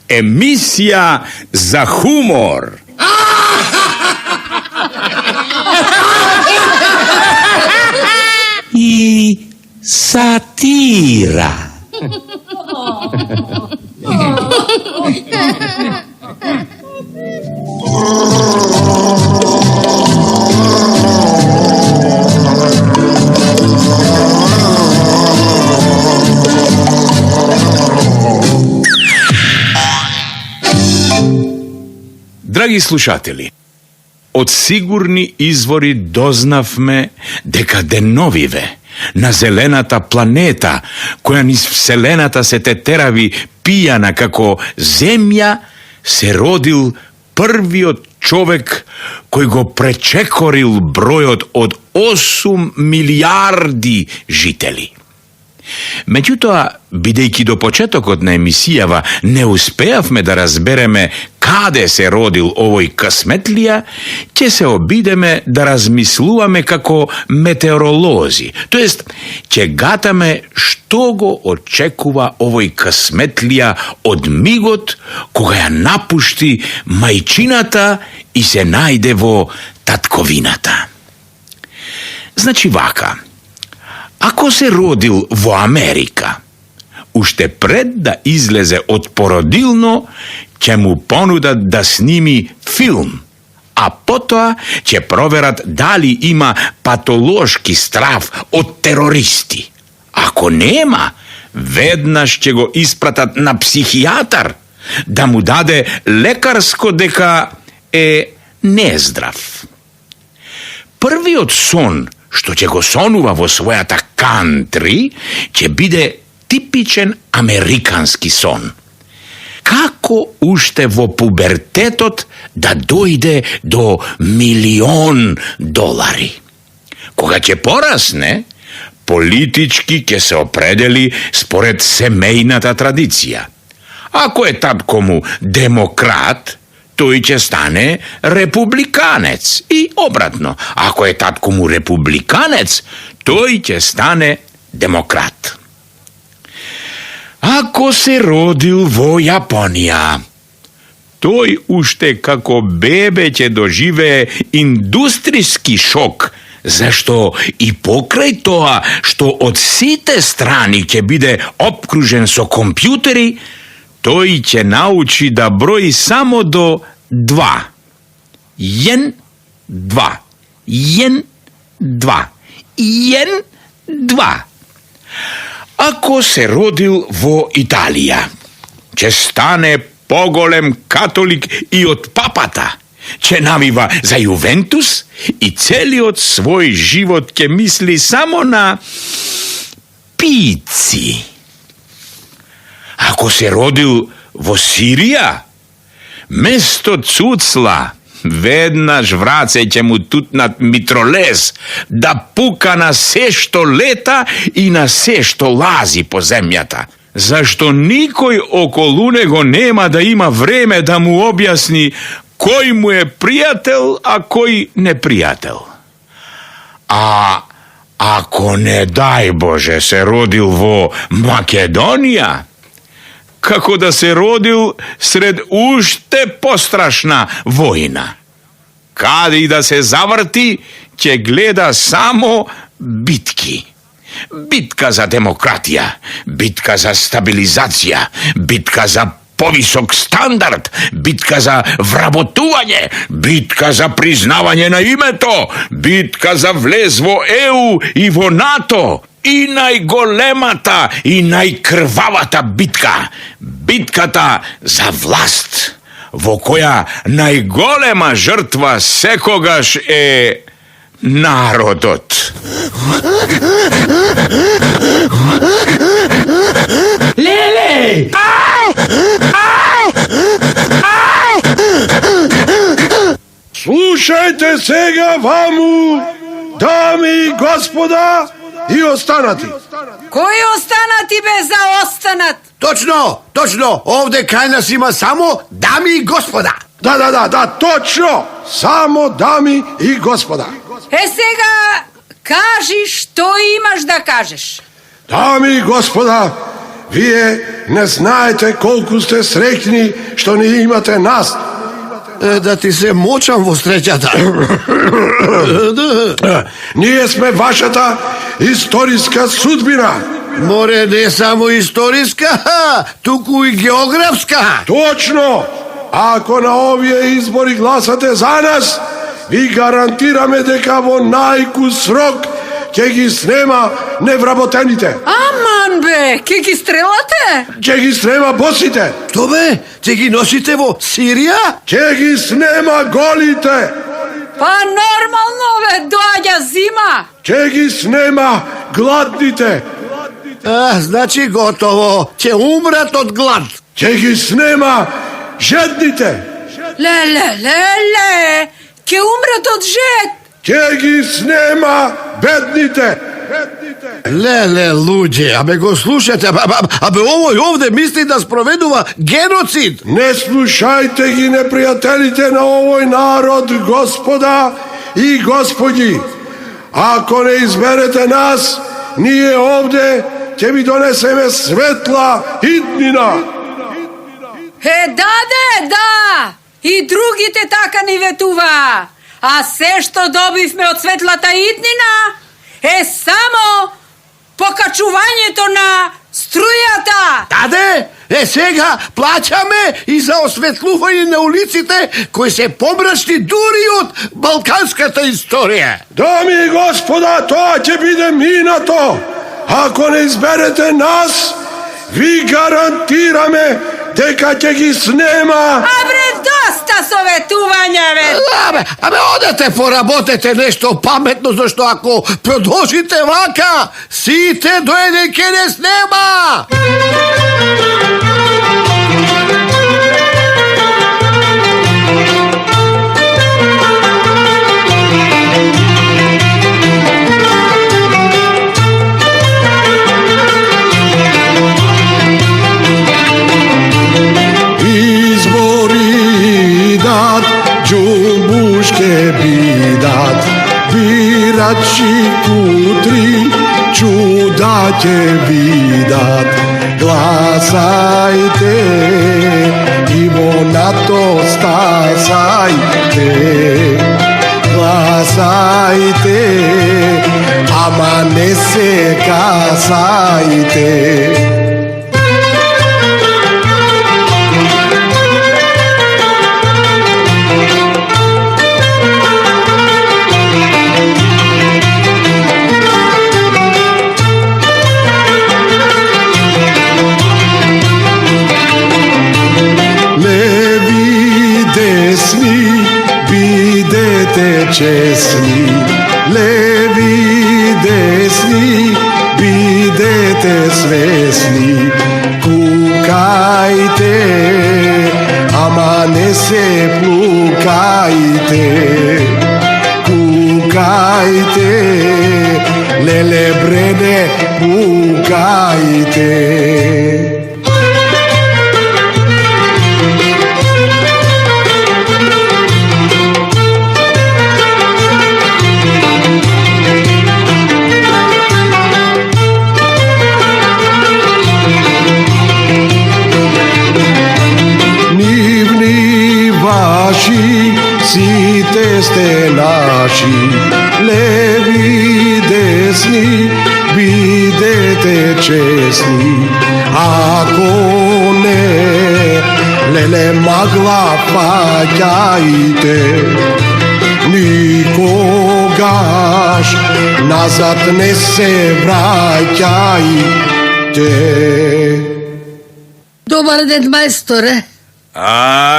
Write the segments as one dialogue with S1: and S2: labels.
S1: Emisija za humor.
S2: I satira.
S1: Dragi slušatelji, od sigurni izvori doznavme дека деновиве на зелената планета, која низ вселената се тетeravi пијана како земја, се родил првиот човек кој го пречекорил бројот од 8 милиарди жители. Меѓутоа, бидејќи до почетокот на емисијава не успеавме да разбереме каде се родил овој късметлија, ќе се обидеме да размислуваме како метеоролози, тоест ќе гатаме што го очекува овој късметлија од мигот кога ја напушти мајчината и се најде во татковината. Значи вака, ако се родил во Америка, уште пред да излезе од породилно, ќе му понудат да сними филм, а потоа ќе проверат дали има патолошки страв од терористи. Ако нема, веднаш ќе го испратат на психијатар да му даде лекарско дека е нездрав. Првиот сон што ќе го сонува во својата кантри, ќе биде типичен американски сон. Како уште во пубертетот да дојде до $1.000.000. Кога ќе порасне, политички ќе се определи според семејната традиција. Ако е татко му демократ, тој ќе стане републиканец. И обратно, ако е татко му републиканец, тој ќе стане демократ. Ако се родил во Јапонија, тој уште како бебе ќе доживее индустријски шок, зашто и покрај тоа што од сите страни ќе биде обкружен со компјутери, тој ќе научи да брои само до 2. 1, 2. 1, 2. 1, 2. Ако се родил во Италија, ќе стане поголем католик и од папата, ќе навива за Јувентус и целиот свој живот ќе мисли само на пици. Ако се родил во Сирија, место цуцла, веднаш враце ќе му тутнат митролез да пука на се што лета и на се што лази по земјата. Зашто никој околу него нема да има време да му објасни кој му е пријател, а кој непријател. А ако не дај Боже се родил во Македонија, како да се родил сред уште пострашна војна. Каде и да се заврти, ќе гледа само битки. Битка за демократија, битка за стабилизација, битка за повисок стандард, битка за вработување, битка за признавање на името, битка за влез во ЕУ и во НАТО. И најголемата и најкрвавата битка, битката за власт, во која најголема жртва секогаш е народот.
S2: Леле!
S3: Слушајте сега ваму, дами и господа, и останати.
S4: Кои останати бе за останат?
S5: Точно, овде кај нас има само дами и господа.
S3: Да, точно, само дами и господа.
S4: Сега кажи што имаш да кажеш.
S3: Дами и господа, Вие не знаете колку сте среќни што ни имате нас.
S5: Да ти се мочам во среќата.
S3: Ние сме вашата историска судбина.
S5: Море не само историска, туку и географска.
S3: Точно! Ако на овие избори гласате за нас, ви гарантираме дека во најкус срок ќе ги снема невработените.
S4: Аман бе, ке ги стрелате?
S3: Ќе ги снема босите.
S5: Што бе? Ќе ги носите во Сирија?
S3: Ќе ги снема голите.
S4: Па нормално бе, доаѓа зима.
S3: Ќе ги снема гладните.
S5: Значи готово. Ќе умрат од глад.
S3: Ќе ги снема жедните.
S4: Ле, ке умрат од жед.
S3: Ќе ги снема бедните.
S5: Леле, луѓе, абе го слушате, абе овој овде мисли да спроведува геноцид.
S3: Не слушајте ги непријателите на овој народ, господа и господи. Ако не изберете нас, ние овде ќе ви донесеме светла иднина.
S4: Да. И другите така ни ветува. А се што добивме од светлата иднина е само покачувањето на струјата.
S5: Таде, сега плаќаме и за осветлување на улиците кои се помрачни дури од балканската историја.
S3: Дами и господа, тоа ќе биде минато. Ако не изберете нас, ви гарантираме дека ќе ги снема.
S4: Абре, доста советувања, бе.
S5: Абе, одете поработете нешто паметно, зашто ако продолжите вака, сите дојде ке не снема.
S3: Џумбушке бидат, бирачи кутри, чуда ќе бидат. Гласајте и монато стасајте. Гласајте, ама не се касајте. Честни, леви, десни, бидете свесни, кукајте, ама не се плукајте, кукајте, леле брене, пукајте. Сите сте наши, леви, десни, бидете честни. Ако не, леле магла паѓајте, никогаш назад не се враќајте.
S2: Добар ден, мајсторе.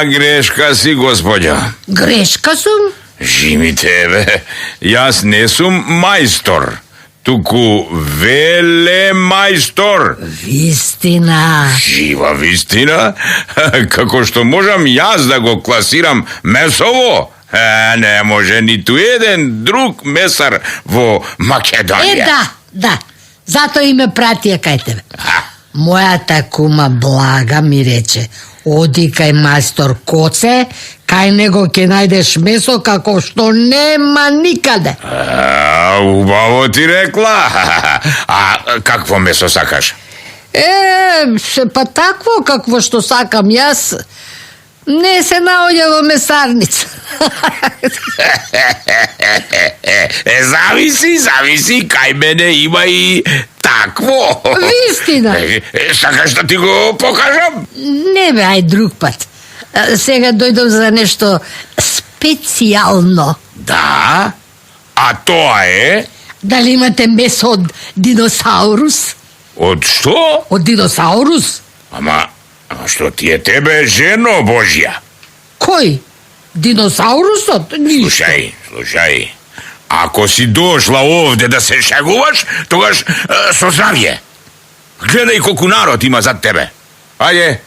S1: Грешка си, господја.
S2: Грешка сум?
S1: Жимите, бе. Јас не сум мајстор, туку велемајстор.
S2: Вистина.
S1: Жива вистина? Како што можам јас да го класирам месово, не може ниту еден друг месар во Македонија.
S2: Да. Зато и ме пратија кај тебе. Мојата кума Блага ми рече: оди кај мајстор Коце, кај него ќе најдеш месо како што нема никаде.
S1: Убаво ти рекла. А какво месо сакаш?
S2: Па такво какво што сакам јас, не се наоѓа во месарница.
S1: Зависи, кај мене има и такво.
S2: Вистина.
S1: Сакаш да ти го покажам?
S2: Не бе, ај друг пат. Сега дојдам за нешто специјално.
S1: Да? А тоа е?
S2: Дали имате месо од диносаурус?
S1: Од што?
S2: Од диносаурус?
S1: Ама што ти е тебе, жено Божја?
S2: Кој? Диносаурусот? Ништо.
S1: Слушај. Ако си дошла овде да се шагуваш, тогаш со здравје. Гледај колку народ има зад тебе. Ајде,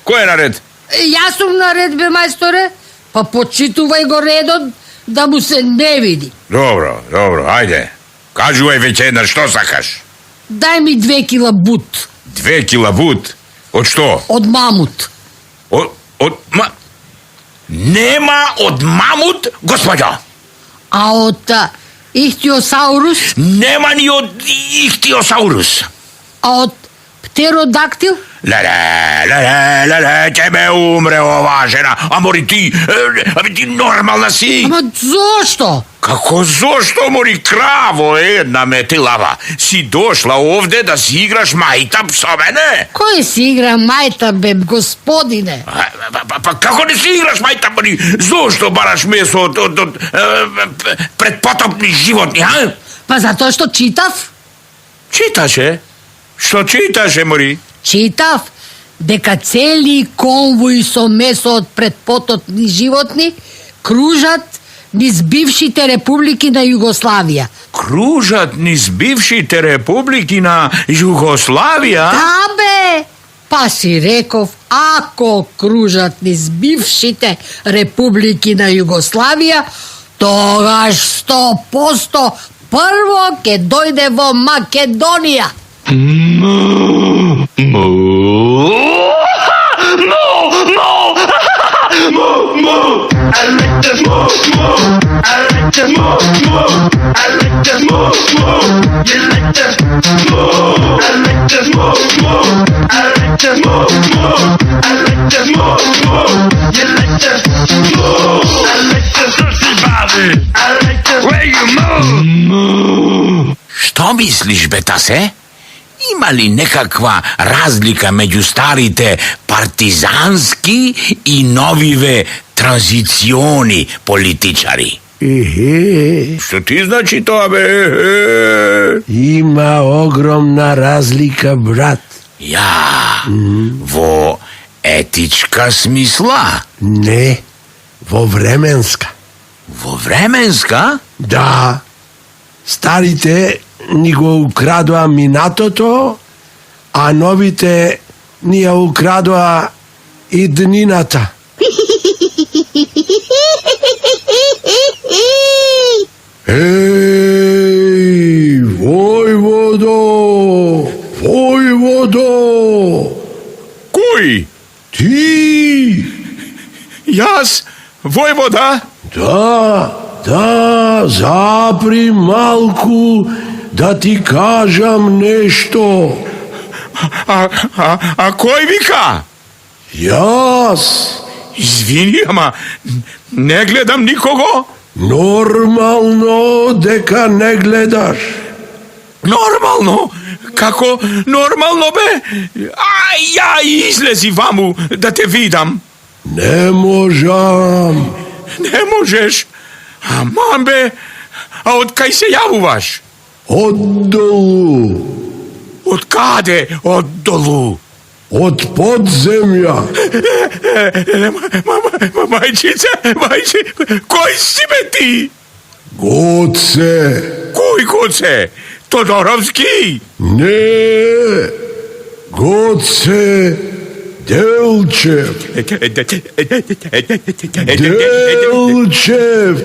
S1: кој е наред?
S2: Јас сум наред, бе, мајсторе. Па почитувај го редот да му се не види.
S1: Добро, ајде. Кажувај веќе што сакаш.
S2: Дај ми 2 кила бут.
S1: 2 кила бут? Од што?
S2: Од мамут.
S1: Нема од мамут, господјо.
S2: А од ихтиосаурус?
S1: Нема ни од ихтиосаурус.
S2: А од птеродактил?
S1: Леле, ќе ме умре оваа жена. Амори ти нормална си.
S2: Ама зошто?
S1: Како зошто, мори, краво една метилава. Си дошла овде да си играш мајтап со мене?
S2: Кој си игра мајтап, бе, господине?
S1: Па како не си играш мајтап, мори? Зошто бараш месо од предпотопни животни, а?
S2: Па затоа што читав?
S1: Читаше? Што читаше, мори?
S2: Читав дека цели конвои со месо од предпотопни животни кружат низ бившите републики на Југославија.
S1: Кружат низ бившите републики на Југославија?
S2: Да, бе! Па си реков, ако кружат низ бившите републики на Југославија, тогаш 100% прво ќе дојде во Македонија.
S1: Што мислиш, бетасе? Има ли некаква разлика меѓу старите партизански и новиве транзициони политичари? Што ти значи тоа, бе?
S3: Има огромна разлика, брат.
S1: Во етичка смисла?
S3: Не, во временска.
S1: Во временска?
S3: Да, старите ни го украдоа минатото, а новите ни ја украдоа иднината. Еј, војводо!
S1: Кој?
S3: Ти!
S1: Јас? Војвода?
S3: Да, запри малку да ти кажам нешто.
S1: А кој вика?
S3: Јас.
S1: Извини, ама не гледам никого.
S3: Нормално дека не гледаш.
S1: Нормално? Како нормално, бе? Ја излези ваму да те видам.
S3: Не можам.
S1: Не можеш? Аман, бе, а од кај се јавуваш?
S3: Оддолу.
S1: Од каде оддолу?
S3: Од подземја.
S1: Мајчице, кој си, бе, ти?
S3: Гоце.
S1: Кој Гоце? Тодоровски?
S3: Не. Гоце Делчев. Делчев.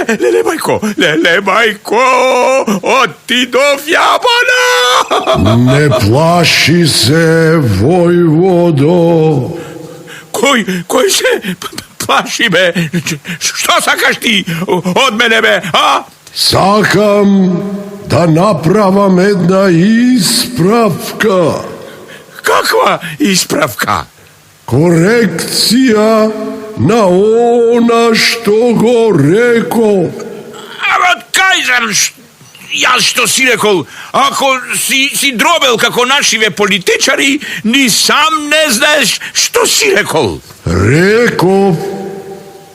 S1: Леле, мајко, отидов јабана!
S3: Не плаши се, војводо.
S1: Кој се плаши, бе? Што сакаш ти од мене, бе, а?
S3: Сакам да направам една исправка.
S1: Kakva ispravka?
S3: Korekcija na ona što go reko.
S1: Ама кајзам, јас што си рекол, ако си дробел како нашиве политичари, ни сам не знаеш што си рекол.
S3: Rekov,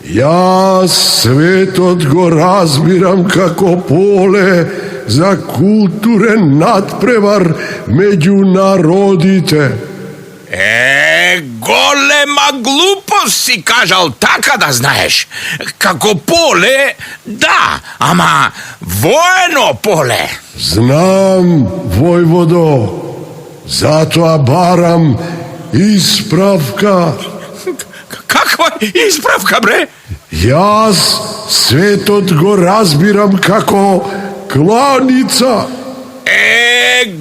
S3: ja svetot go razbiram kako pole za kulturen nadprevar među narodite.
S1: Голема глупост си кажал, така да знаеш. Како поле, да, ама воено поле.
S3: Znam, vojvodo, zato baram ispravka.
S1: Каква ispravka, бре?
S3: Jaz svetot go razbiram kako klanica.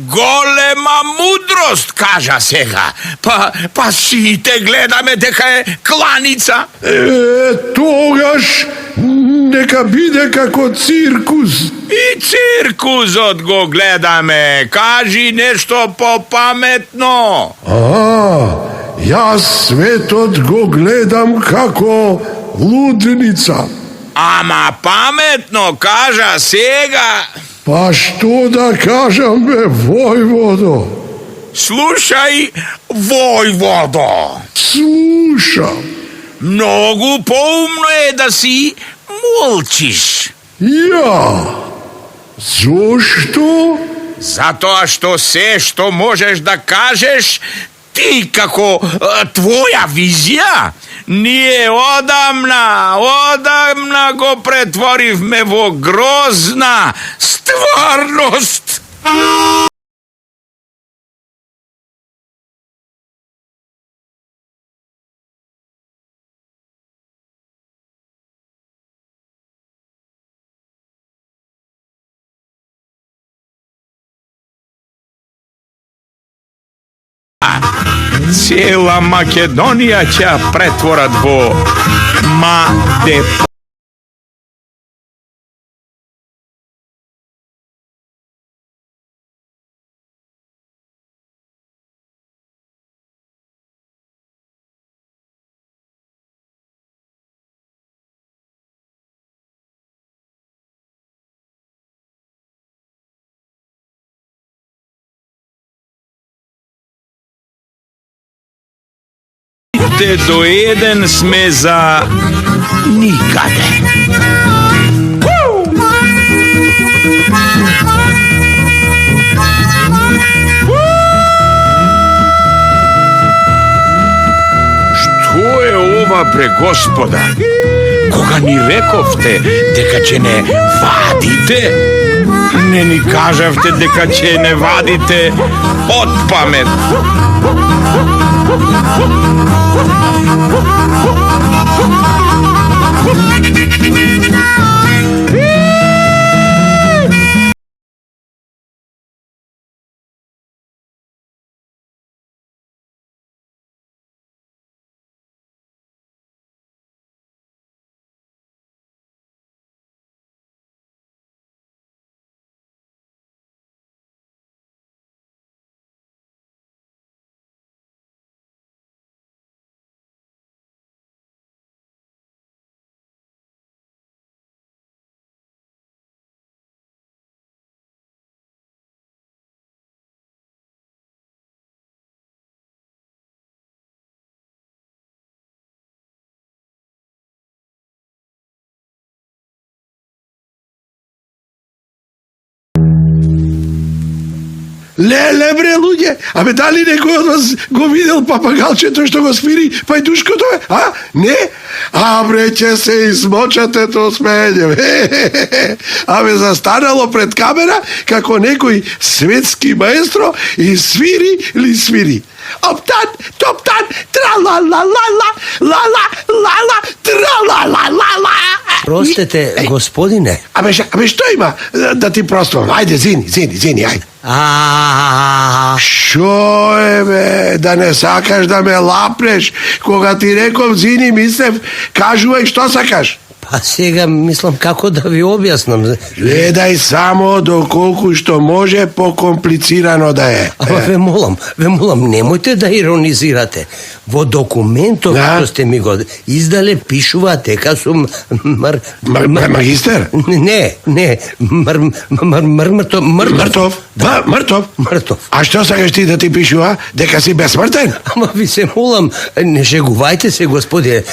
S1: Голема мудрост, кажа сега. Па сите гледаме дека е кланица.
S3: Тогаш neka bide kako cirkus.
S1: И циркузот го гледаме. Кажи нешто попаметно.
S3: Ja svetot go gledam kako ludnica.
S1: Ама паметно кажа сега.
S3: Pa što da kažem, be, vojvodo?
S1: Слушај, војводо.
S3: Slušam.
S1: Многу поумно е да си молчиш.
S3: Ja? Zašto?
S1: Затоа што се што можеш да кажеш, ти како твоја визија, ние одамна го претворивме во грозна стварност. Цела Македонија ќе ја претворат во МАДЕП. Доеден сме за никаде. Што е ова, бре, господа? Кога ни рековте дека ќе не вадите, не ни кажавте дека ќе не вадите од памет.
S3: Леле, бре, луѓе, абе дали некој од вас го видел папагалчето што го свири пајдушкото, а? Не? А, бре, ќе се измочате то смење. Абе, застанало пред камера како некој светски маестро и свири. Оптан, топтан, тра-ла-ла-ла-ла, ла-ла-ла-ла, тра-ла-ла-ла-ла.
S5: Простете, господине.
S3: Абе, што има да ти простувам? Ајде, зини, ајде. Шо е, бе, да не сакаш да ме лапнеш? Кога ти реков зини, мислев, кажувај што сакаш.
S5: А сега мислам како да ви објаснам.
S3: Гледај само доколку што може покомплицирано да е.
S5: Ама ве молам, немојте да иронизирате. Во документот што сте ми го издале пишува дека сум
S3: Магистер?
S5: Не, мртов.
S3: Мртов. А што сакаш ти да ти пишува? Дека си безсмртен?
S5: Ама ви се молам, не шегувајте се, господине.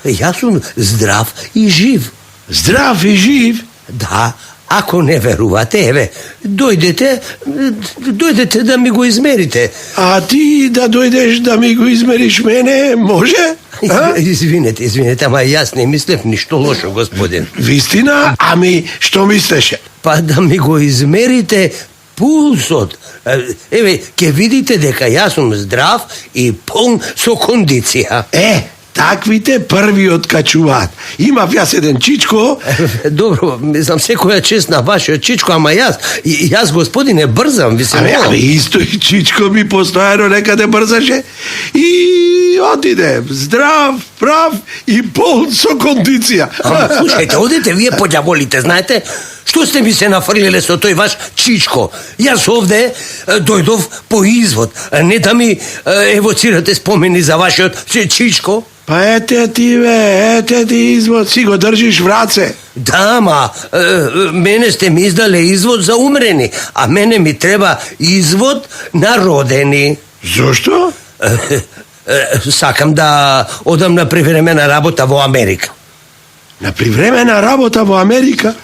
S5: Јас сум здрав и жив.
S3: Здрав и жив?
S5: Да, ако не верувате, еве, дојдете да ми го измерите.
S3: А ти да дојдеш да ми го измериш мене, може?
S5: Извинете, ама јас не мислев ништо лошо, господин.
S3: Вистина? Ами, што мислеше?
S5: Па да ми го измерите пулсот. Еве, ќе видите дека јас сум здрав и полн со кондиција.
S3: Таквите први откачуваат. Имав јас еден чичко.
S5: Добро, мислам секоја чест на вашиот чичко, ама јас господине брзам, ви се молам.
S3: Ами исто и чичко ми постојано некаде брзаше и отиде здрав, прав и полн со кондиција.
S5: Ама слушајте, одете вие по ѓаволите, знаете? Што сте ми се нафрлиле со тој ваш чичко? Јас овде дојдов по извод, не да ми евоцирате спомени за вашиот чичко.
S3: Па ете ти извод, си го држиш в раце.
S5: Да, ма, мене сте ми издале извод за умрени, а мене ми треба извод на родени.
S3: Зошто?
S5: Сакам да одам на привремена работа во Америка.
S3: На привремена работа во Америка?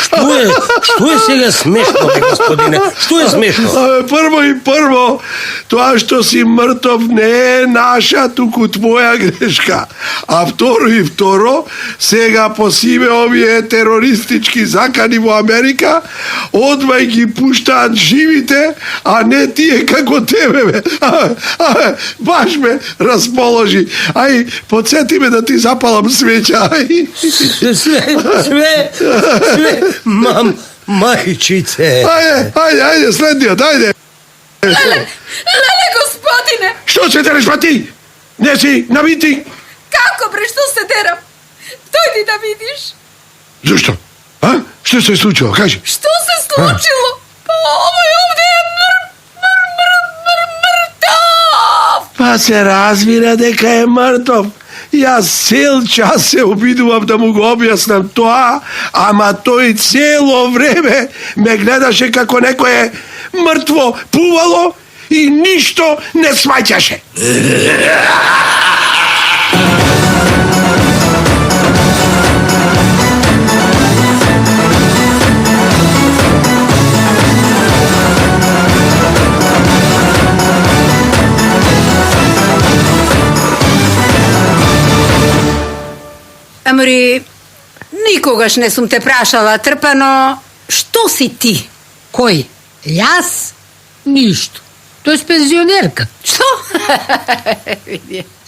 S5: Што е сега смешно, господине? Што е смешно?
S3: Прво, тоа што си мртов не е наша, туку твоја грешка. А второ, сега по себе овие терористички закани во Америка, одвај ги пуштаат живите, а не тие како тебе, бе. Баш ме расположи. Ај, подсети ме да ти запалам свеќа.
S5: Све, мајчице.
S3: Ајде, следниот, ајде.
S4: Леле, господине!
S3: Што се дереш, па ти? Не си на митинг?
S4: Како бре, што се дерам? Дојди да видиш.
S3: Зошто? А? Што се случило? Кажи.
S4: Што се случило? Па овој овде е мртов!
S3: Па се разбира дека е мртов. Јас цел час се обидував да му го објаснам тоа, ама тој цело време ме гледаше како некое мртво пувало и ништо не сваќаше.
S4: Амори, никогаш не сум те прашала, Трпано, што си ти?
S2: Кој? Јас? Ништо. Тој е пензионерка.
S4: Што?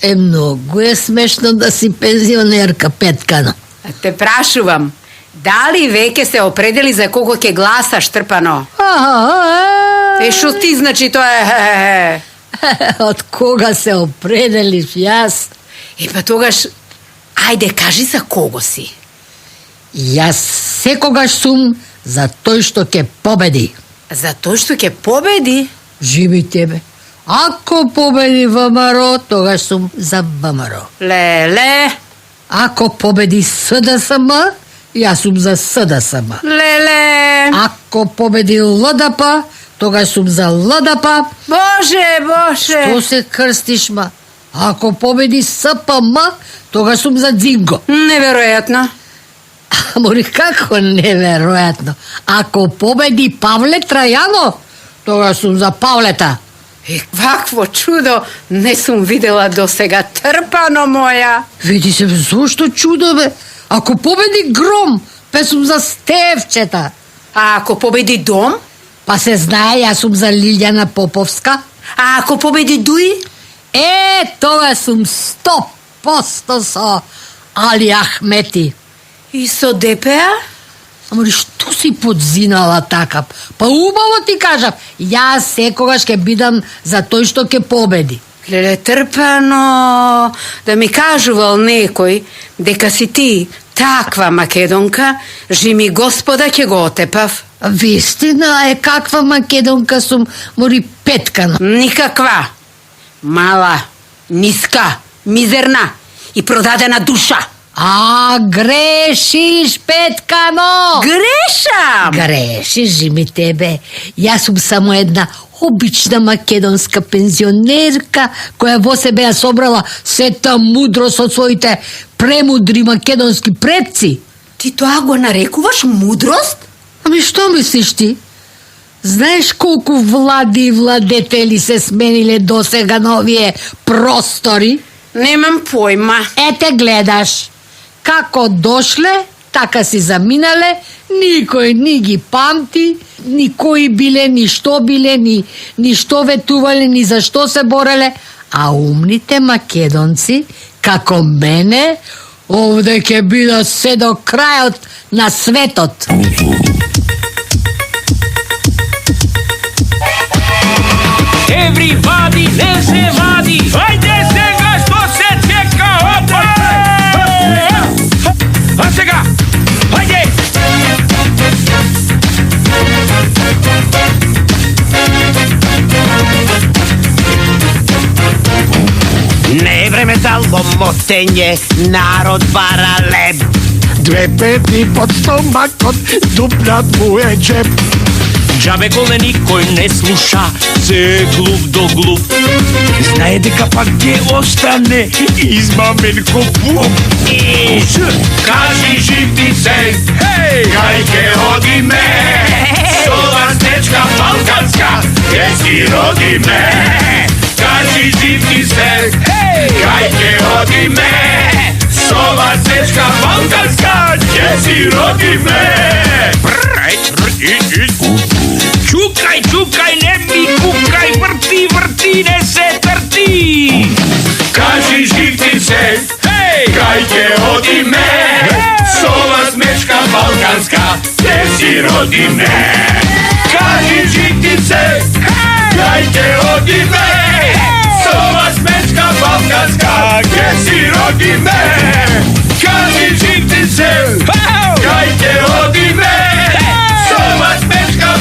S2: Многу е смешно да си пензионерка, Петкано.
S4: Те прашувам, дали веќе се определи за кого ќе гласаш, Трпано? Што ти значи тоа е?
S2: Од кога се определиш јас?
S4: Па тогаш, ајде, кажи за кого си.
S2: Јас секогаш сум за тој што ќе победи.
S4: За тој што ќе победи?
S2: Живи тебе. Ако победи ВМРО, тогаш сум за ВМРО.
S4: Леле.
S2: Ако победи СДСМ, јас сум за СДСМ.
S4: Леле.
S2: Ако победи ЛДП, тогаш сум за ЛДП.
S4: Боже.
S2: Што се крстиш, ма? Ако победи СПМ, тогаш сум за Дзинго.
S4: Неверојатно.
S2: Амори, како неверојатно? Ако победи Павле Трајано, тогаш сум за Павлета.
S4: Какво чудо не сум видела до сега, Трпано моја.
S2: Види се, зошто чудо, бе? Ако победи Гром, пе сум за Стевчета.
S4: А ако победи Дом?
S2: Па се знае, јас сум за Лилјана Поповска.
S4: А ако победи Дуи?
S2: Тоа сум 100% со Али Ахмети.
S4: И со ДПА?
S2: Амори, што си подзинала така? Па убаво ти кажав, јас секогаш ќе бидам за тој што ќе победи.
S4: Lele Trpano, da mi kažu val nekoj, дека si ti takva Makedonka, že mi gospoda ќе го otepав.
S2: Вистина е каква македонка сум, мори Петкано.
S4: Никаква. Мала, ниска, мизерна и продадена душа.
S2: А, грешиш, Петкано!
S4: Грешам!
S2: Грешиш, жими тебе. Јас сум само една обична македонска пензионерка која во себе ја собрала сета мудрост од своите премудри македонски предци.
S4: Ти тоа го нарекуваш мудрост?
S2: Ами што мислиш ти? Знаеш колку влади и владетели се смениле досега на овие простори?
S4: Немам појма.
S2: Ете гледаш. Како дошле, така си заминале, никој ни ги памти, ни кои биле, ни што биле, ни што ветувале, ни за што се бореле, а умните македонци, како мене, овде ќе бидат се до крајот на светот.
S1: Everybody, не се вади! Ајде сега, што се чека? Опа! А сега! Ајде!
S6: Не е време за ломотење, народ бара леб.
S3: 2 петни под стомакот, дупнат му е джеп.
S6: Джабе голе никој не слуша, се глув до глув.
S1: Знае дека пак ќе остане измамен ко пуп. Кажи житнице, хеј, кај ќе одиме? Со ластечка балканска, ќе си родиме. Кажи житнице, хеј, кај ќе одиме? Со ластечка балканска, ќе си родиме. Чукај, чукај, не ми кукај, врти, врти, не се трти. Кажи житнице, хеј, кај ќе одиме? Со смечка балканска, ќе си родиме. Кажи житнице, кај ќе одиме? Со смечка балканска, ќе си родиме. Кажи житнице, кај ќе одиме?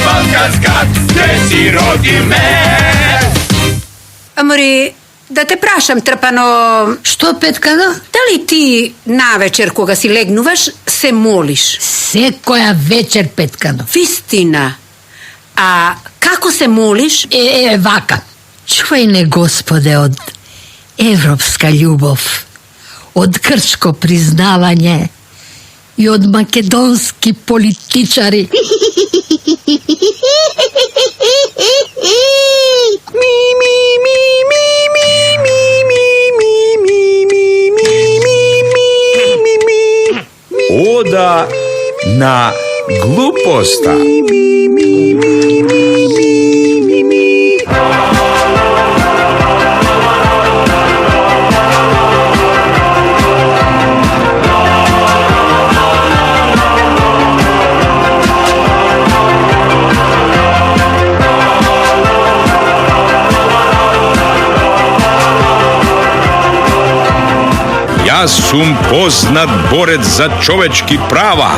S1: Балканска, те си родиме.
S4: Амори, да те прашам, Трпано,
S2: Што, Петкано?
S4: дали ти навечер кога си легнуваш се молиш?
S2: Секоја вечер, Петкано.
S4: Вистина. А како се молиш?
S2: Вака. Чувај не, Господе, од европска љубов, од грчко признавање и од македонски политичари.
S1: Ода на глупоста. Јас сум познат борец за човечки права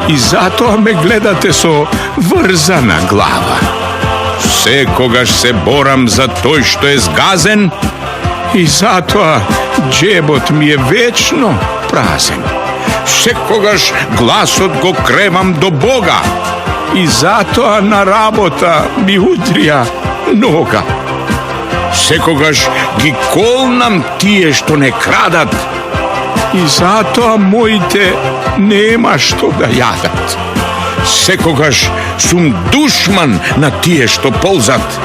S1: и затоа ме гледате со врзана глава. Секогаш се борам за тој што е згазен и затоа џебот ми е вечно празен. Секогаш гласот го кремам до Бога и затоа на работа ми удрија нога. Секогаш ги колнам тие што не крадат и затоа моите нема што да јадат. Секогаш сум душман на тие што ползат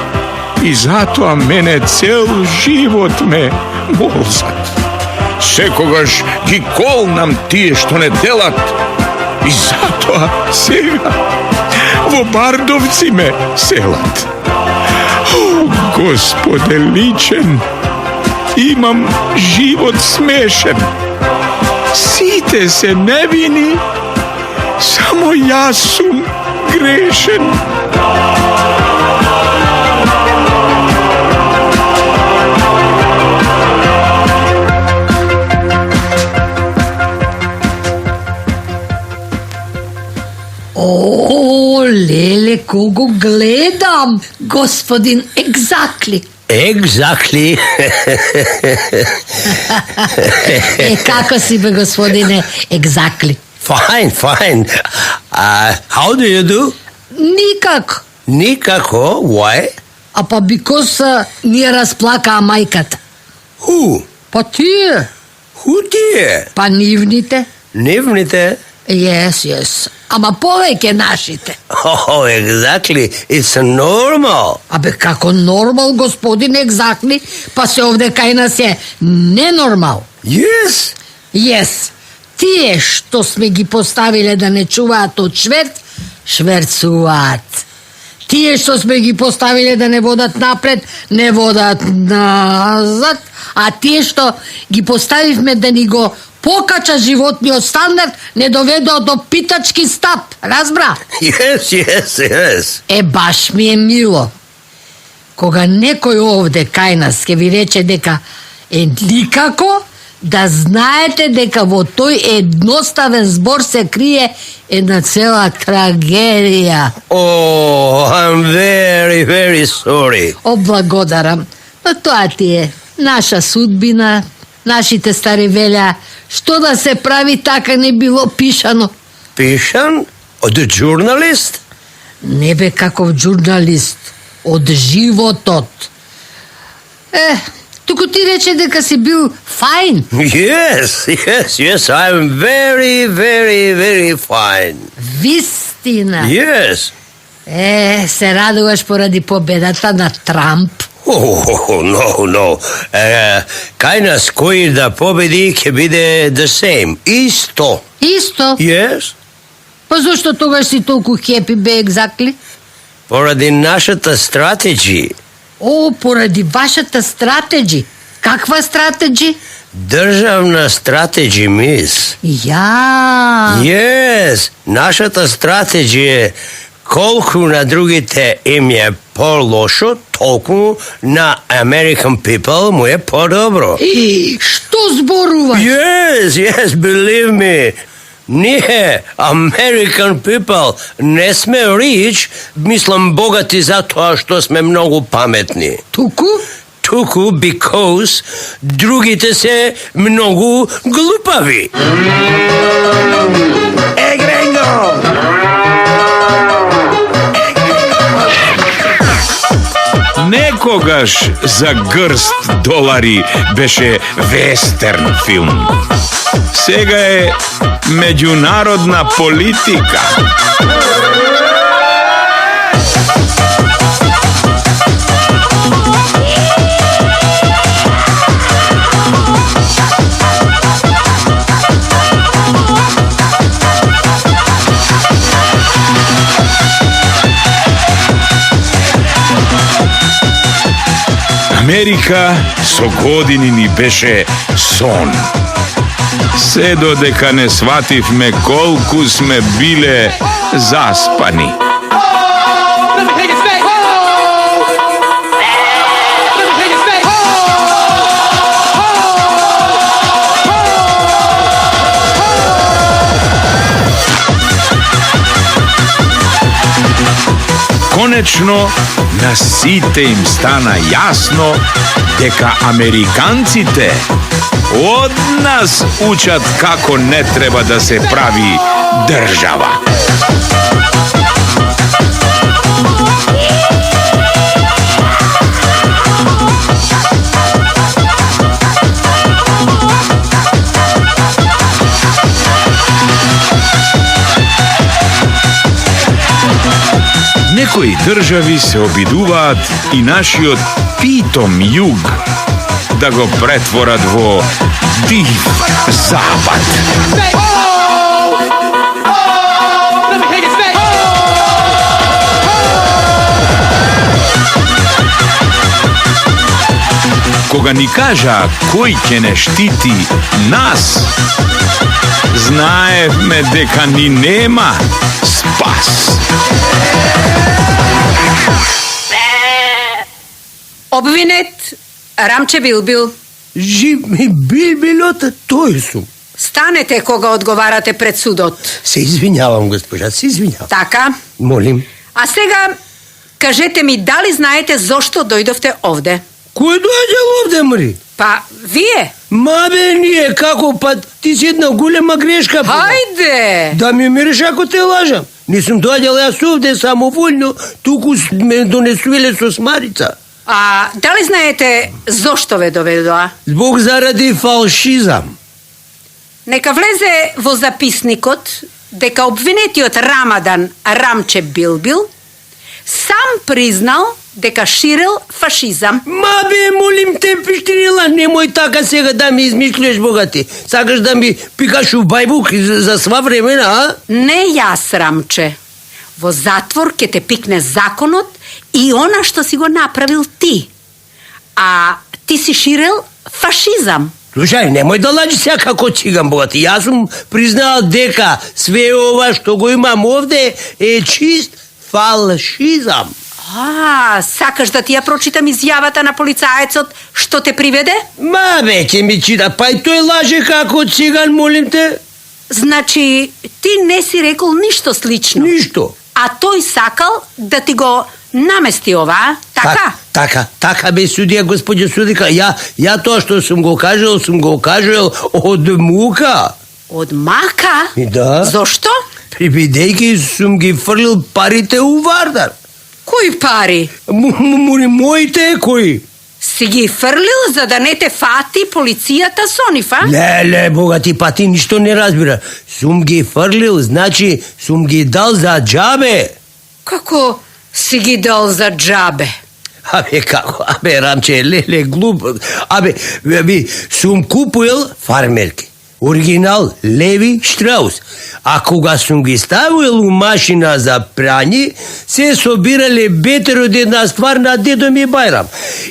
S1: и затоа мене цел живот ме молзат. Секогаш ги колнам тие што не делат и затоа сега во Бардовци ме селат. О, Господе личен, имам живот смешен. Сите се невини, само јас сум грешен.
S2: го гледам, господин Екзакли.
S5: Exactly.
S2: Како си бе, господине Екзакли?
S5: Fine, fine. How do you do?
S2: Никак.
S5: Никако. Why?
S2: А па бикос ние разплакаа мајката.
S5: Who?
S2: Па тие,
S5: Who тие?
S2: па нивните.
S5: Нивните?
S2: Yes. Ама повеќе нашите.
S5: Oh, exactly. It's normal.
S2: Абе, како нормал, господин Екзакли, па се овде кај нас е ненормал.
S5: Yes.
S2: Тие што сме ги поставиле да не чуваат од шверц, шверцуваат. Тие што сме ги поставиле да не водат напред, не водат назад, а тие што ги поставивме да ни го покача животниот стандард, не доведоа до питачки стап. Разбра?
S5: Yes.
S2: Баш ми е мило. Кога некој овде кај нас ќе ви рече дека е никако, да знаете дека во тој едноставен збор се крие една цела трагедија.
S5: Oh, I'm very, very sorry.
S2: Благодарам. Но тоа ти е наша судбина, нашите стари велја, што да се прави, така не било пишано.
S5: Пишан? Од журналист?
S2: Не бе каков журналист, од животот. Туку ти рече дека си бил фајн.
S5: Yes, I'm very, very, very fine.
S2: Вистина.
S5: Yes.
S2: Се радуваш поради победата на Трамп?
S5: Oh, no. Кај нас кој да победи ќе биде the same. Исто. Yes.
S2: Па зошто тогаш си толку хепи, бе, Екзакли?
S5: Поради нашата стратеги.
S2: Поради вашата стратеги. Каква стратеги?
S5: Државна стратеги, мис. Yes, нашата стратеги е колку на другите им е по-лошо, толку на American people му е по-добро.
S2: Што зборуваш?
S5: Yes, believe me. Ние, American people, не сме rich, мислам богати затоа што сме многу паметни.
S2: Туку, because
S5: другите се многу глупави.
S6: Гренго!
S1: Некогаш за грст долари беше вестерн филм. Сега е меѓународна политика. Америка со години ни беше сон. Се додека не свативме колку сме биле заспани. Конечно, на сите им стана јасно дека американците од нас учат како не треба да се прави држава. Некои држави се обидуваат и нашиот питом југ да го претворат во див запад. Кога ни кажа кој ќе не штити нас, знаевме дека ни нема спас.
S4: Обвинет Рамче Билбил.
S5: Жив ми Билбилота, тој сум.
S4: Станете кога одговарате пред судот.
S5: Се извинјавам, госпожа, се извинјавам.
S4: Така?
S5: Молим.
S4: А сега, кажете ми, дали знаете зошто дојдовте овде?
S5: Кој дојде овде, мри?
S4: Па, вие?
S5: Мабе, ние, како, па ти си една голема грешка.
S4: Хајде!
S5: Да ми мириш ако те лажам. Не сум дојдел јас овде самоволно, туку ме донесувеле со смарица.
S4: А дали знаете зошто ве доведоа?
S5: Због заради фалшизам.
S4: Нека влезе во записникот дека обвинетиот Рамадан Рамче Билбил сам признал дека ширел фашизам.
S5: Мабе, молим те, пиштерила, немој така сега да ми измислиш, богати. Сакаш да ми пикаш у бајбук за сва времена, а?
S4: Не јас, Рамче. Во затвор ќе те пикне законот и она што си го направил ти. А ти си ширел фашизам.
S5: Слушај, немој да лажи сега како циган, богати. Јас сум признал дека све ова што го имам овде е чист фалшизам.
S4: Сакаш да ти ја прочитам изјавата на полицаецот што те приведе?
S5: Мабе, ќе ми чита, па и тој лаже како циган, молим те.
S4: Значи, ти не си рекол ништо слично.
S5: Ништо.
S4: А тој сакал да ти го намести ова, така?
S5: Така бе, судија, господја судика. Ја тоа што сум го кажал од мука.
S4: Од мака?
S5: Да.
S4: Зошто?
S5: Бидејќи сум ги фрлил парите у Вардар.
S4: Кои пари?
S5: Моите кои?
S4: Си ги фрлил за да не те фати полицијата со нив, а?
S5: Леле, богати, па ти ништо не разбира. Сум ги фрлил, значи сум ги дал за џабе.
S4: Како си ги дал за џабе?
S5: Абе, како? Абе, Рамче, леле, глуп. Абе, сум купил фармерки. Оригинал Леви Штраус. А кога сум ги ставил у машина за прање, се собирале бетер од една ствар на дедо ми Бајрам.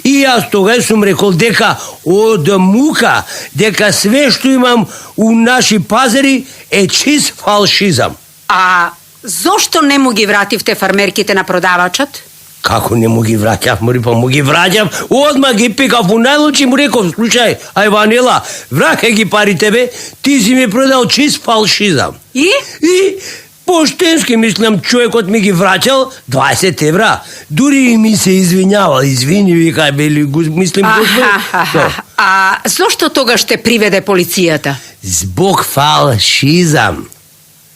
S5: И јас тогаш сум рекол дека од мука, дека све што имам у наши пазари е чист фалшизам.
S4: А зошто не му ги вративте фармерките на продавачот?
S5: Како не му ги враќав, мори, па му ги враќав, одма ги пикав у најлучи, му реков, слушај, ај Ванела, враќај ги парите бе, ти си ми продал чист фалшизам.
S4: И
S5: поштенски, мислам, човекот ми ги враќал 20 евра. Дури и ми се извинјавал, извини, вика, бели, мислим,
S4: Аха. А зошто тогаш те приведе полицијата?
S5: Због фалшизам.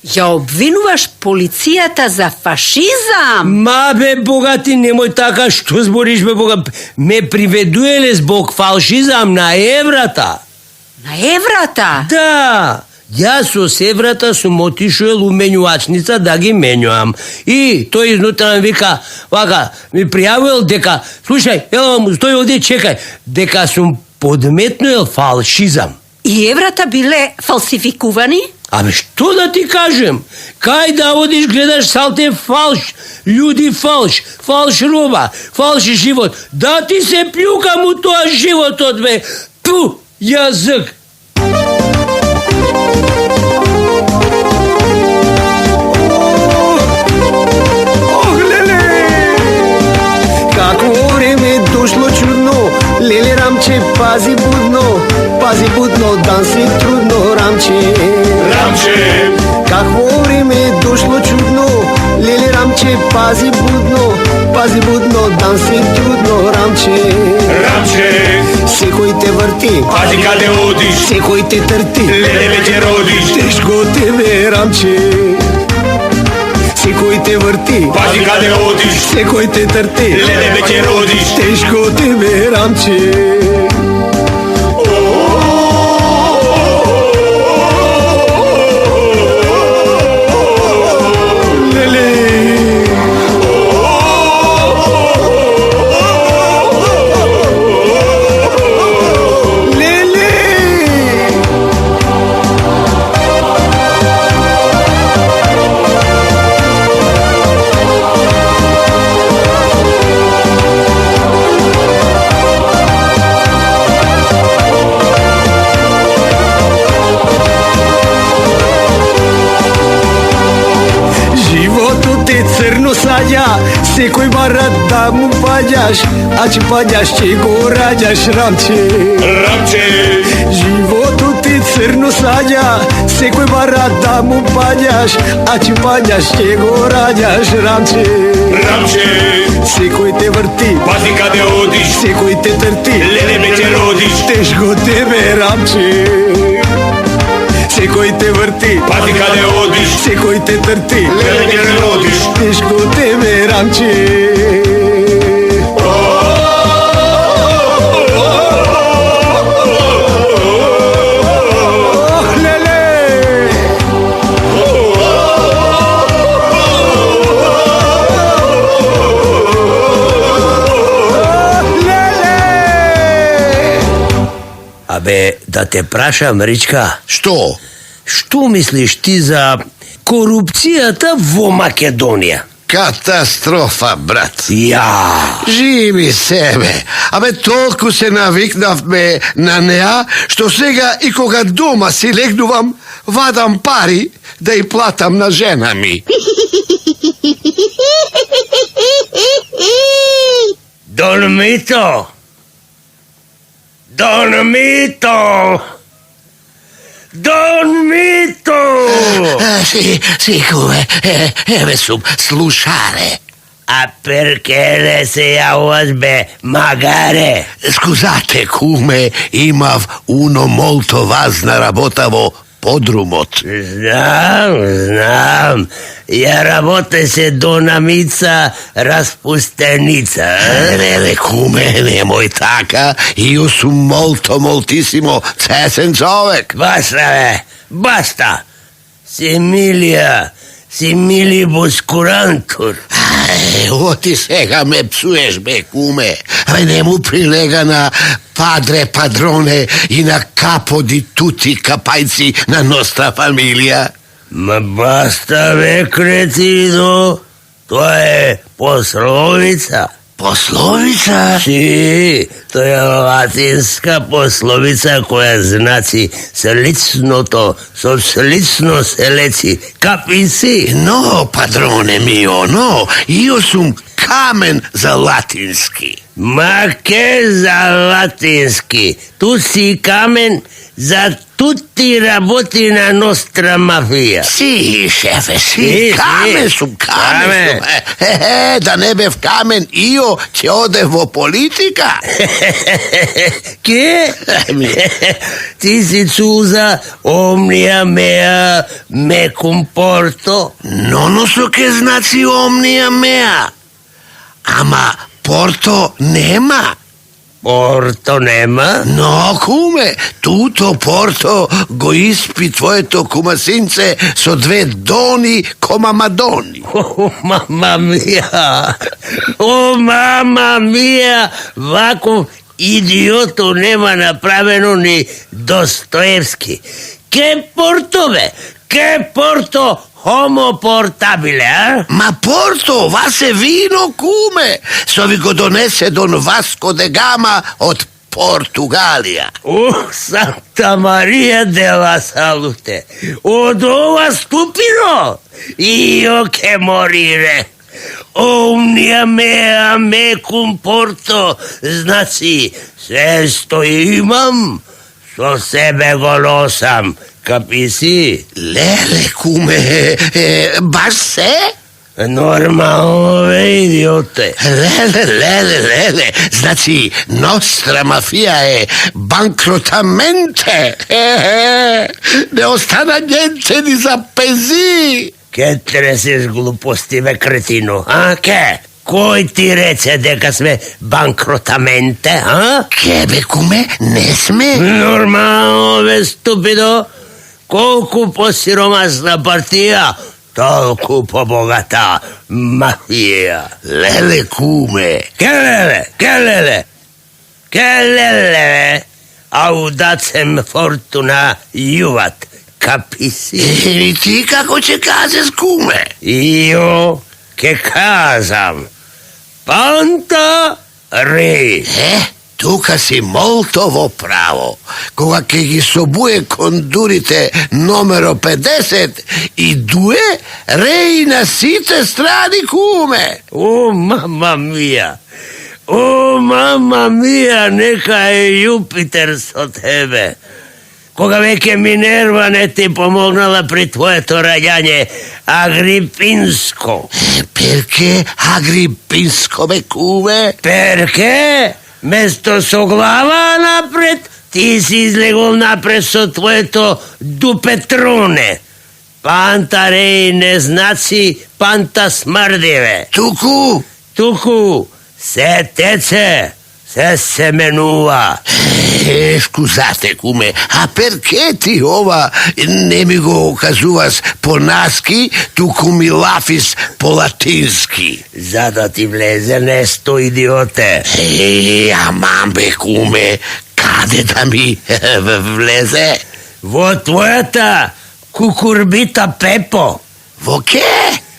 S4: Ја обвинуваш полицијата за фашизам?
S5: Бе, богати, немој така, што збориш, бе, бога? Ме приведуеле због фалшизам на еврата.
S4: На еврата?
S5: Да. Јас со еврата сум отишел у менјуачница да ги менјувам. И тој изнутра ми вика, вака, ми пријавил дека, слушај, ело, стој овде, чекај, дека сум подметнуел фалшизам.
S4: И еврата биле фалсификувани?
S5: Абе, што да ти кажем? Кај да одиш, гледаш салте фалш, људи фалш, фалш роба, фалш живот. Да ти се плюкам у тоа животот, бе. Ту, јазик.
S7: Ох, леле! Како време дошло чудно, леле, Рамче, пази будно, дан си трудно, Рамче.
S1: Рамче!
S7: Какво време дошло чудно, леле, Рамче, пази будно, дан си трудно, Рамче.
S1: Рамче!
S7: Секој те врти,
S1: Пази каде одиш,
S7: секој те трти,
S1: леле веќе родиш.
S7: тешко тебе, Рамче. Секој те врти,
S1: Пази каде одиш,
S7: секој те трти,
S1: леле веќе родиш.
S7: тешко тебе, Рамче. Секој бара да му паѓаш, а че паѓаш, че го раѓаш, Рамче.
S1: Рамче!
S7: Животот ти crno sadja, sekoj barata mu panjaš, a ću panjaš njego ranjaš, Ramče.
S1: Ramče,
S7: Sekoj te vrti,
S1: pazi kada odiš,
S7: sekoj te trti,
S1: lele me te rodiš.
S7: teško tebe, Ramče. Sekoj te vrti,
S1: Pazi kada odiš,
S7: sekoj te trti,
S1: lele me te rodiš.
S7: teško tebe, Ramče.
S5: Абе, да те прашам, Ричка,
S3: Što?
S5: што мислиш ти за корупцијата во Македонија?
S3: Katastrofa, brat.
S5: Ја,
S3: Živi sebe. Абе, толку се навикнавме на неа, што сега и кога дома си легнувам, вадам пари да и платам на жена ми.
S5: Дон Мито! Дон Мито! Дон Мито!
S3: Sì, come? Sub slušare.
S5: A perché le sei a bе, magare?
S3: Scusate, kume, imav uno molto važna работа во подрумот.
S5: Знам. Я работе се донамица распустеница.
S3: Не, kume, nemoj taka. Io sum moltissimo cesen čovek.
S5: Basta, bе, basta. Si milibus curantur.
S3: Evo ti сега ме psuješ, be, kume. Ne mu prilega na padre padrone i na capo di tutti capaici na nostra famiglia.
S5: Ma basta, bе, cretino. To je poslovica.
S3: Poslovica?
S5: Si, to je latinska poslovica koja znači sličното со slično se leci. Kapisi?
S3: No, padrone mio, no. Io sum kamen za latinski.
S5: Ma che za latinski? Tu si kamen za tutti raboti na nostra mafija.
S3: Si, šefe, si,
S5: Si,
S3: kamen
S5: si.
S3: sum,
S5: Kamen.
S3: kamen sum. Da ne bev kamen, io će ode vo politika.
S5: Che? Ti si čuza omnia mea me comporto?
S3: Non so che znači omnia mea. Ama Porto nema.
S5: Porto nema?
S3: No, kume, tuto Porto go ispi tvojeto kumasince so dve doni koma madoni.
S5: Oh, mamma mia! Oh, mamma mia! Ovako idiotu nema napraveno ni Dostojevski. Che porto, be? Che porto homo portabile, a?
S3: Ma Porto, vase vino, kume, so vi go donese Don Vasco de Gama od Portugalija.
S5: Santa Maria della Salute! Od ova stupido! Io che morire! Omnia mea me comporto, znači sve što imam, so sebe go nosam, kapisi?
S3: Lele, kume, baš se?
S5: Normalno, ve, idiote.
S3: Lele, znači nostra mafija je bankrotamente. Ne ostana niente ni za pezi.
S5: Che treseš gluposti, ve, kretino, a, che? Koj ti reče дека сме банкротаменте, а?
S3: Kebe, kume, ne sme?
S5: Нормално, бе, ступидо. Колку по-сиромасна партија, толку по-богата мафија.
S3: Lele, kume.
S5: Келеле, бе. Аудацем фортуна јуват, каписи?
S3: I ti kako će kazes, kume?
S5: Io che casam. Panta ri.
S3: Tuka si molto vo pravo. Koga che gli sobue condurite numero 50 i due rei na site strani kume.
S5: Oh, mamma mia. Oh, mamma mia, neka je Jupiter so tebe. кога веќе Минерва не ти помогнала при твоето раѓање Агрипинско?
S8: Перке Агрипинско, бе, куме?
S5: Перке? Место со глава напред, ти си излегол напред со твоето дупетруне. Пантареј не знаци панта смрдиве. Туку, се теце, се семенува.
S8: Скузате, куме, а перке ти ова не ми го кажуваш по-наски, туку ми лафис по-латински?
S5: За да ти влезе несто, идиоте.
S8: Аман, бе, куме, каде да ми влезе?
S5: Во твојата кукурбита Пепо.
S8: Во ке?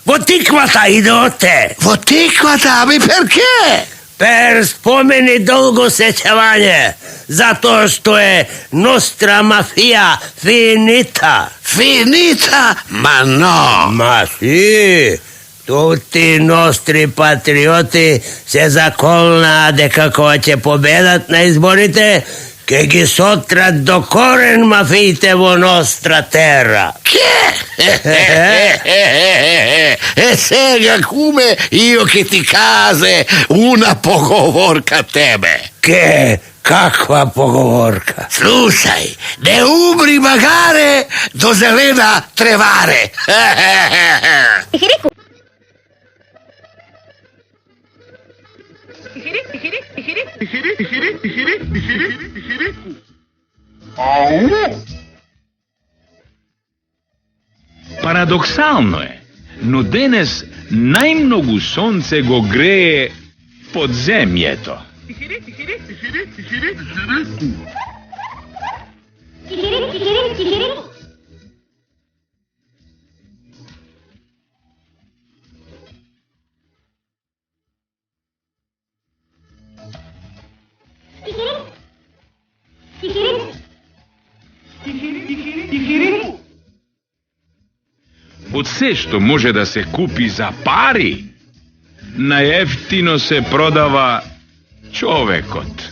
S5: Во тиквата, идиоте.
S8: Во тиквата, ами перке?
S5: Пер спомени долго сеќавање, затоа што е ностра мафија финита.
S8: Финита? Ма но.
S5: Ма си, тути ностри патриоти се заколнаа дека кога ќе победат на изборите, ке ги сотрат до корен мафиите во ностра тера.
S8: Сега, куме, ио ке ти казе уна поговорка тебе.
S5: Каква поговорка?
S8: Слушај, не умри магаре до зелена треваре.
S1: Парадоксално е, но денес најмногу сонце го грее подземјето. Од се што може да се купи за пари, најефтино се продава човекот.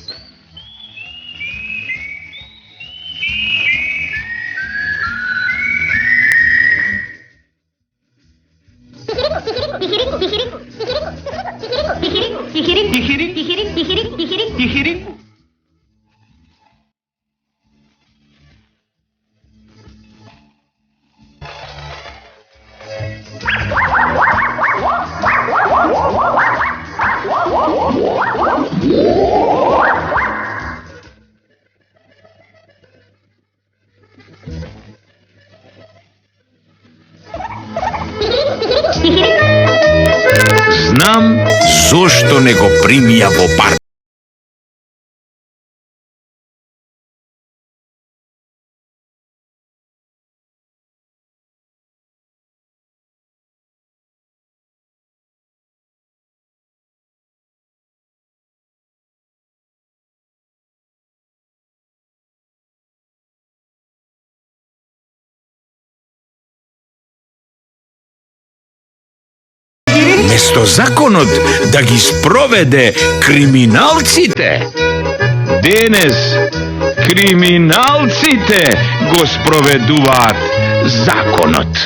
S1: Знам зошто не го примија во парк. Место законот да ги спроведе криминалците, денес криминалците го спроведуваат законот.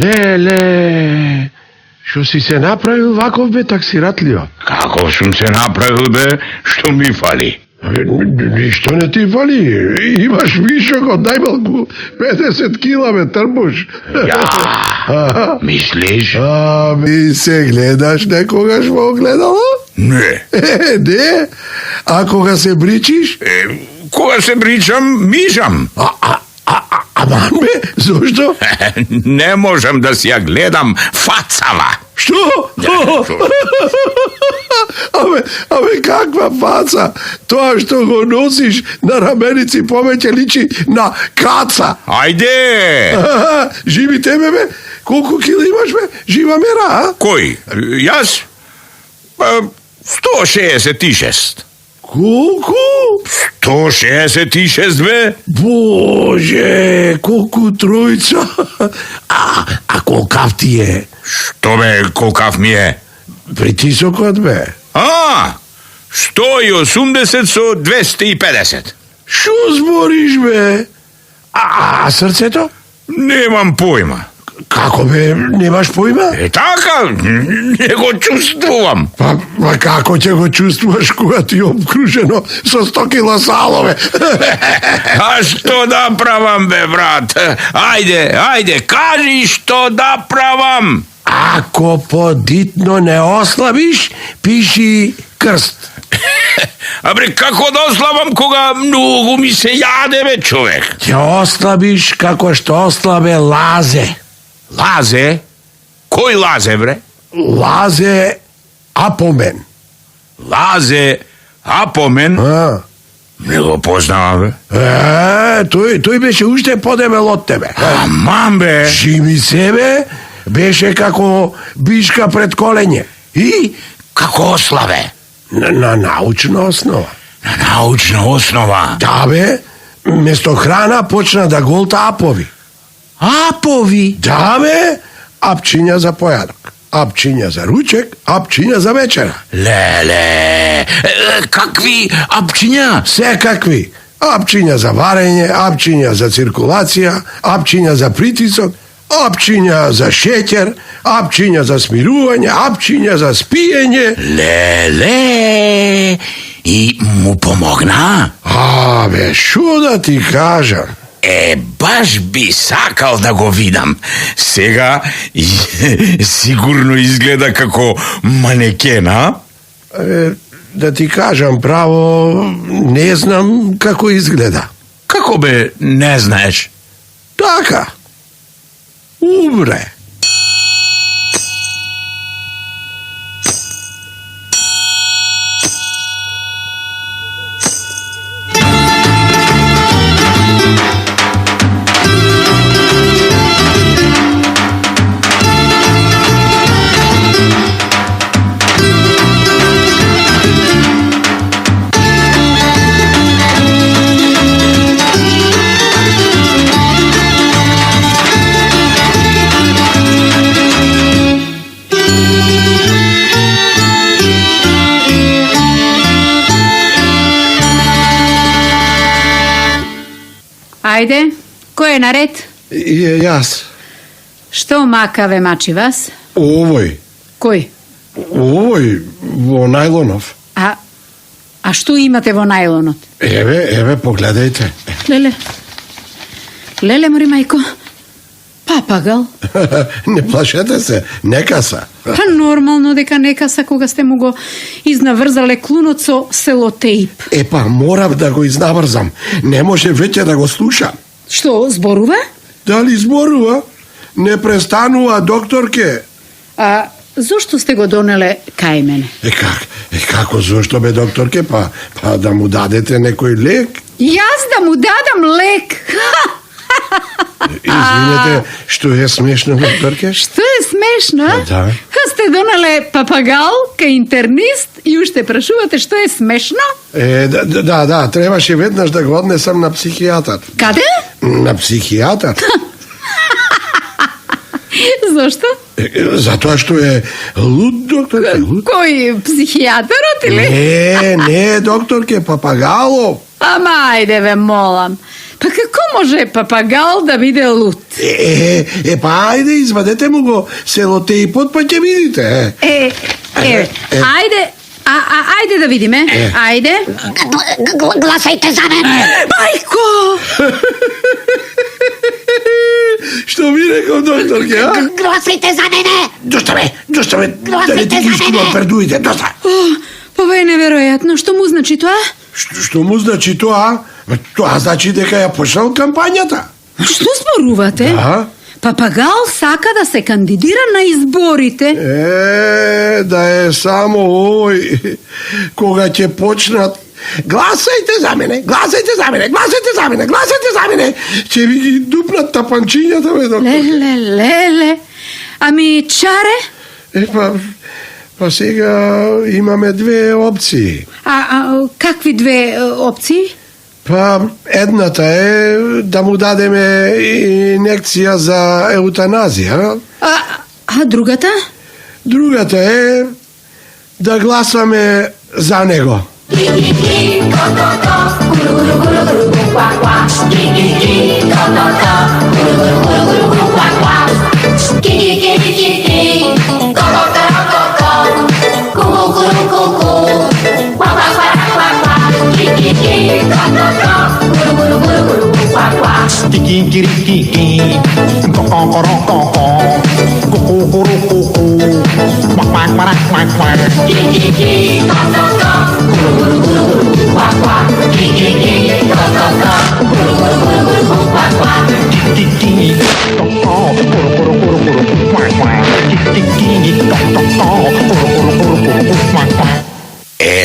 S3: Леле, што си се направил ваков, бе, таксиратлио?
S1: Како сум се направил, бе, што ми фали?
S3: Ништо не ти фали, имаш вишок од најмалку 50 кила, бе, трбуш.
S1: Ја, мислиш?
S3: Ми се гледаш некогаш во огледало?
S1: Не.
S3: Не? А кога се бричиш?
S1: Кога се бричам, мижам.
S3: Аман бе, зошто?
S1: Не можам да си ја гледам фацава.
S3: Што? Абе, каква фаца? Тоа што го носиш на раменици повеќе личи на каца.
S1: Ајде!
S3: Живи тебе, бе? Колку кила имаш, бе? Жива мера, а?
S1: Кој? Јас? 166.
S3: Колку?
S1: 166, бе?
S3: Боже, колку тројца. А колкав ти е?
S1: Што бе, колкав ми е?
S3: Притисокот, бе?
S1: 180 со 250.
S3: Шо збориш, бе? А срцето?
S1: Немам појма.
S3: Како, бе, немаш појма?
S1: Така, не го чувствувам.
S3: Па како ќе го чувствуваш кога ти е обкружено со 100 кила салове?
S1: А што да правам, бе, брат? Ајде, кажи што да правам.
S3: Ако подитно не ослабиш, пиши крст.
S1: Абре, како да ослабам кога многу ми се јаде, бе, човек?
S3: Ќе ослабиш како што ослабе Лазе.
S1: Лазе? Кој Лазе, бре?
S3: Лазе Апомен.
S1: Лазе Апомен? Не го познавам, бе.
S3: Тој беше уште подебел од тебе.
S1: Аман, бе.
S3: Жими себе беше како бишка пред колење.
S1: И како ослабе?
S3: На научна основа.
S1: На научна основа?
S3: Да, бе, место храна почна да голта апови.
S1: Апови?
S3: Да, бе, апчиња за појадок, апчиња за ручек, апчиња за вечера.
S1: Леле, какви апчиња?
S3: Секакви. Апчиња за варење, апчиња за циркулација, апчиња за притисок, апчиња за шеќер, апчиња за смирување, апчиња за спиење.
S1: Леле, и му помогна?
S3: Бе, шо да ти кажам?
S1: Баш би сакал да го видам. Сега сигурно изгледа како манекен, а?
S3: Да ти кажам право, не знам како изгледа.
S1: Како бе, не знаеш?
S3: Така. Умре.
S4: Ајде, кој е наред?
S3: Јас.
S4: Што макаве мачи вас?
S3: Овој.
S4: Кој?
S3: Овој во најлонов.
S4: А што имате во најлонот?
S3: Еве, погледајте.
S4: Леле, мори мајко. Папагал.
S3: Не плашете се, не каса.
S4: Па нормално дека не каса кога сте му го изнаврзале клунот со селотеип.
S3: Па морав да го изнаврзам. Не може веќе да го слуша.
S4: Што, зборува?
S3: Дали зборува? Не престанува, докторке.
S4: Зошто сте го донеле кај мене?
S3: Како зошто бе, докторке? Па да му дадете некој лек?
S4: Јас да му дадам лек?
S3: Извинете, што е смешно, докторке?
S4: Што е смешно?
S3: Да.
S4: Сте донале папагал кај интернист и уште прашувате што е смешно?
S3: Да, требаше веднаш да го однесам на психијатар.
S4: Каде?
S3: На психијатар.
S4: Зошто?
S3: Затоа што е луд, докторке.
S4: Кој, психијатарот или?
S3: Не, докторке, папагалов.
S4: Ама ајде ве молам. Па како може папагал да биде луд?
S3: Па ајде, извадете му го селотеипот, па ќе видите.
S4: Ајде да видиме. Ајде.
S9: Гласајте за мене.
S4: Мајко!
S3: Што ми рекол, докторке, а?
S9: Гласајте за мене.
S3: Доста бе, да не ти ги искува пердуите, доста.
S4: Па е неверојатно, што му значи тоа?
S3: Што му значи тоа? Тоа значи дека ја почнал кампањата.
S4: Што зборувате?
S3: Да.
S4: Папагал сака да се кандидира на изборите.
S3: Да е само овој кога ќе почнат гласајте за мене, гласајте за мене, гласајте за мене, гласајте за мене. Ќе ви ги дупнат тапанчињата, бе, доктор.
S4: Леле. Ами чаре?
S3: Па сега имаме две опции.
S4: Какви две опции?
S3: Па едната е да му дадеме инекција за еутаназија.
S4: А другата?
S3: Другата е да гласаме за него.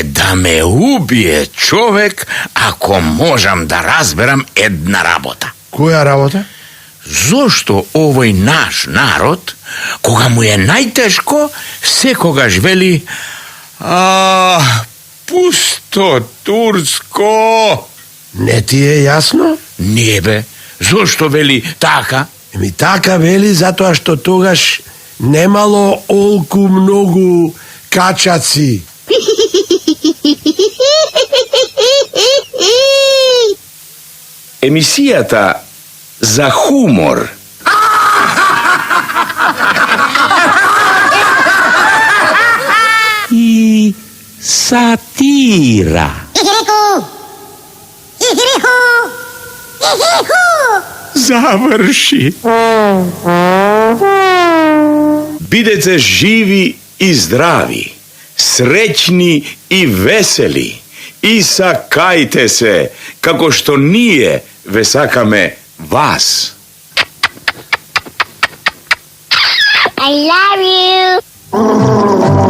S1: Да ме убие човек ако можам да разберам една работа.
S3: Која работа?
S1: Зошто овој наш народ, кога му е најтешко, секогаш вели пусто Турско.
S3: Не ти е јасно?
S1: Не бе, зошто вели така?
S3: Така вели затоа што тогаш немало олку многу качаци.
S1: Емисијата за хумор. И сатира. Заврши. Бидете живи и здрави, среќни и весели, и сакајте се, како што ние ве сакаме вас.
S9: I love you.